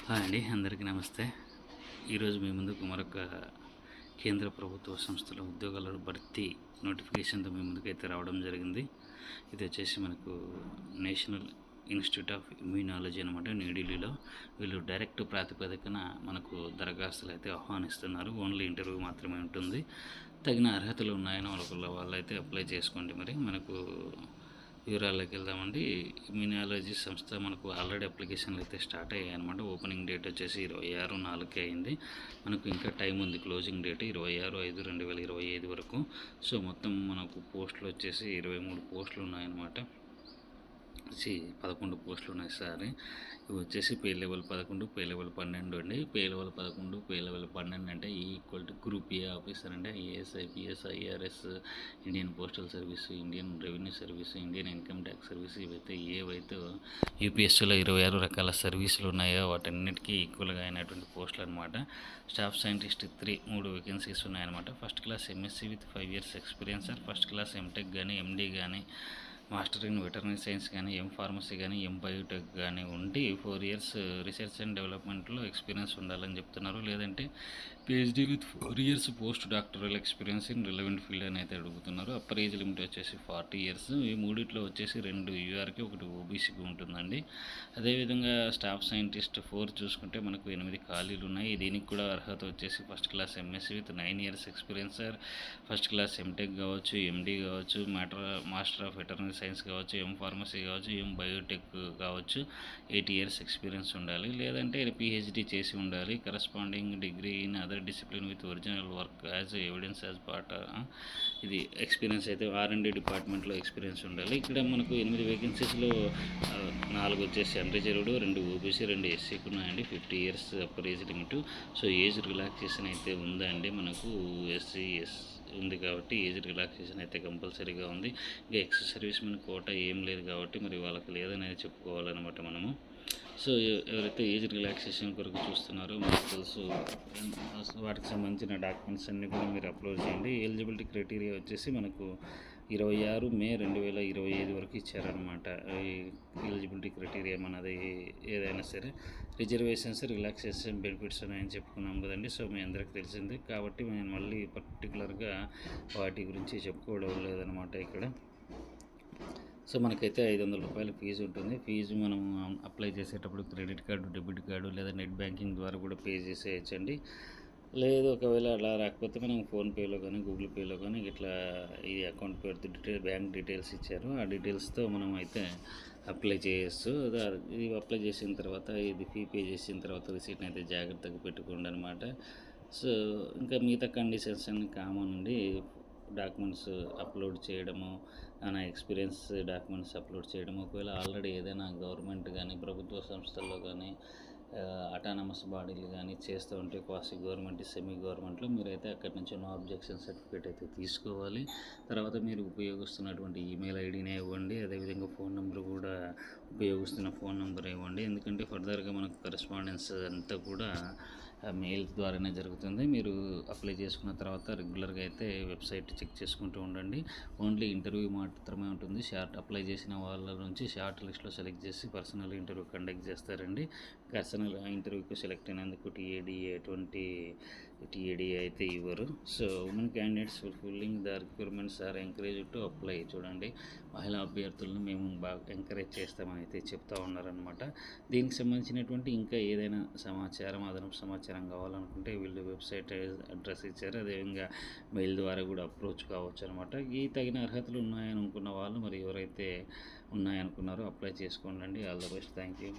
Hi అండి, అందరికీ నమస్తే. ఈరోజు మీ ముందుకు మరొక కేంద్ర ప్రభుత్వ సంస్థల ఉద్యోగాల భర్తీ నోటిఫికేషన్తో మీ ముందుకైతే రావడం జరిగింది. ఇది వచ్చేసి మనకు నేషనల్ ఇన్స్టిట్యూట్ ఆఫ్ ఇమ్యూనాలజీ అనమాట, న్యూఢిల్లీలో. వీళ్ళు డైరెక్ట్ ప్రాతిపదికన మనకు దరఖాస్తులు అయితే ఆహ్వానిస్తున్నారు. ఓన్లీ ఇంటర్వ్యూ మాత్రమే ఉంటుంది. తగిన అర్హతలు ఉన్నాయని వాళ్ళైతే అప్లై చేసుకోండి. మరి మనకు వివరాల్లోకి వెళ్దామండి. ఇమ్యూనాలజీ సంస్థ మనకు ఆల్రెడీ అప్లికేషన్లు అయితే స్టార్ట్ అయ్యాయి అనమాట. ఓపెనింగ్ డేట్ వచ్చేసి 26/4 అయింది. మనకు ఇంకా టైం ఉంది. క్లోజింగ్ డేట్ 26/5/2025 వరకు. సో మొత్తం మనకు పోస్టులు వచ్చేసి 23 పోస్టులు ఉన్నాయన్నమాట. 11 పోస్టులు ఉన్నాయి. సారీ, ఇవి వచ్చేసి పే లెవెల్ 11, పే లెవెల్ 12 అండి. పే లెవెల్ 11, పే లెవెల్ 12 అంటే equal to group A officer అంటే IAS, IPS, IRS, Indian postal service, Indian revenue service, Indian income tax service, ఏవైతే యూపీఎస్సీలో 26 రకాల సర్వీసులు ఉన్నాయో వాటన్నిటికీ ఈక్వల్గా అయినటువంటి పోస్టులు అనమాట. స్టాఫ్ సైంటిస్ట్ 3 వేకెన్సీస్ ఉన్నాయన్నమాట. First class MSc with 5 years experience, first class MTech కానీ, ఎండీ కానీ, మాస్టర్ ఇన్ వెటర్నరీ సైన్స్ కానీ, ఫార్మసీ కానీ, బయోటెక్ కానీ ఉండి 4 years రీసెర్చ్ అండ్ డెవలప్మెంట్లో ఎక్స్పీరియన్స్ ఉండాలని చెప్తున్నారు. లేదంటే PhD with 4 years post doctoral experience in relevant field అని అయితే అడుగుతున్నారు. అప్పర్ ఏజ్ లిమిట్ వచ్చేసి 40 years. ఈ మూడిట్లో వచ్చేసి 2 యూఆర్కి, 1 ఓబీసీకి ఉంటుందండి. అదేవిధంగా స్టాఫ్ సైంటిస్ట్ 4 చూసుకుంటే మనకు 8 ఖాళీలు ఉన్నాయి. దీనికి కూడా అర్హత వచ్చేసి first class MSc with 9 years experience, first class MTech కావచ్చు, ఎండీ కావచ్చు, మాస్టర్ ఆఫ్ వెటర్నరీ సైన్స్ కావచ్చు, ఫార్మసీ కావచ్చు, బయోటెక్ కావచ్చు, 8 years ఎక్స్పీరియన్స్ ఉండాలి. లేదంటే పిహెచ్డీ చేసి ఉండాలి. Corresponding degree in other discipline with original work as evidence as part. ఇది ఎక్స్పీరియన్స్ అయితే R&D డిపార్ట్మెంట్లో ఎక్స్పీరియన్స్ ఉండాలి. ఇక్కడ మనకు 8 వేకెన్సీస్లో 4 వచ్చేసి అన్రిజర్వ్డ్, 2 ఓబీసీ, 2 ఎస్సీకి ఉన్నాయండి. 50 years upper age limit. So age relaxation అయితే ఉందండి. మనకు ఎస్సీ ఉంది కాబట్టి ఏజ్ రిలాక్సేషన్ అయితే కంపల్సరీగా ఉంది. ఇంకా ఎక్స్ సర్వీస్ మన కోట ఏం లేదు కాబట్టి మరి వాళ్ళకి లేదనేది చెప్పుకోవాలన్నమాట మనము. సో ఎవరైతే ఏజ్ రిలాక్సేషన్ కొరకు చూస్తున్నారో మీకు తెలుసు, వాటికి సంబంధించిన డాక్యుమెంట్స్ అన్నీ కూడా మీరు అప్లోడ్ చేయండి. ఎలిజిబిలిటీ క్రైటీరియా వచ్చేసి మనకు 26 May 2025 వరకు ఇచ్చారనమాట. ఈ ఎలిజిబిలిటీ క్రైటీరియా మనది ఏదైనా సరే. రిజర్వేషన్స్, రిలాక్సేషన్, బెనిఫిట్స్ ఉన్నాయని చెప్పుకున్నాం కదండి. సో మీ అందరికీ తెలిసింది కాబట్టి నేను మళ్ళీ పర్టికులర్గా వాటి గురించి చెప్పుకోవడం లేదనమాట ఇక్కడ. సో మనకైతే 500 రూపాయల ఫీజు ఉంటుంది. ఫీజు మనం అప్లై చేసేటప్పుడు క్రెడిట్ కార్డు, డెబిట్ కార్డు లేదా నెట్ బ్యాంకింగ్ ద్వారా కూడా పే చేసేయచ్చండి. లేదు ఒకవేళ అలా రాకపోతే మనం ఫోన్పేలో కానీ, గూగుల్ పేలో కానీ ఇట్లా ఈ అకౌంట్ పేరుతో బ్యాంక్ డీటెయిల్స్ ఇచ్చారు. ఆ డీటెయిల్స్తో మనం అయితే అప్లై చేయొచ్చు. ఇది అప్లై చేసిన తర్వాత, ఇది ఫీ పే చేసిన తర్వాత రిసీట్ని అయితే జాగ్రత్తగా పెట్టుకోండి అనమాట. సో ఇంకా మిగతా కండిషన్స్ అన్ని కామన్ అండి. డాక్యుమెంట్స్ అప్లోడ్ చేయడము, నా ఎక్స్పీరియన్స్ డాక్యుమెంట్స్ అప్లోడ్ చేయడం, ఒకవేళ ఆల్రెడీ ఏదైనా గవర్నమెంట్ కానీ, ప్రభుత్వ సంస్థల్లో కానీ, అటానమస్ బాడీలు కానీ చేస్తూ ఉంటే క్వాసీ గవర్నమెంట్, సెమీ గవర్నమెంట్లో మీరైతే అక్కడి నుంచి నో అబ్జెక్షన్ సర్టిఫికేట్ అయితే తీసుకోవాలి. తర్వాత మీరు ఉపయోగిస్తున్నటువంటి ఈమెయిల్ ఐడినే ఇవ్వండి. అదేవిధంగా ఫోన్ నెంబర్ కూడా ఉపయోగిస్తున్న ఫోన్ నెంబర్ ఇవ్వండి. ఎందుకంటే ఫర్దర్గా మనకు కరెస్పాండెన్స్ అంతా కూడా మెయిల్ ద్వారానే జరుగుతుంది. మీరు అప్లై చేసుకున్న తర్వాత రెగ్యులర్గా అయితే వెబ్సైట్ చెక్ చేసుకుంటూ ఉండండి. ఓన్లీ ఇంటర్వ్యూ మాత్రమే ఉంటుంది. అప్లై చేసిన వాళ్ళ నుంచి షార్ట్ లిస్ట్లో సెలెక్ట్ చేసి పర్సనల్ ఇంటర్వ్యూ కండక్ట్ చేస్తారండి. పర్సనల్ ఇంటర్వ్యూకి సెలెక్ట్ అయినందుకు టీఏడీ అయితే ఇవ్వరు. So women candidates fulfilling the requirements are encourage to apply. చూడండి, మహిళా అభ్యర్థులను మేము బాగా ఎంకరేజ్ చేస్తామని అయితే చెప్తా ఉన్నారనమాట. దీనికి సంబంధించినటువంటి ఇంకా ఏదైనా సమాచారం, అదనపు సమాచారం కావాలనుకుంటే వీళ్ళు వెబ్సైట్ అడ్రస్ ఇచ్చారు. అదేవిధంగా మెయిల్ ద్వారా కూడా అప్రోచ్ కావచ్చు అనమాట. ఈ తగిన అర్హతలు ఉన్నాయనుకున్న వాళ్ళు మరి ఎవరైతే ఉన్నాయనుకున్నారో అప్లై చేసుకోండి. All the best. Thank you.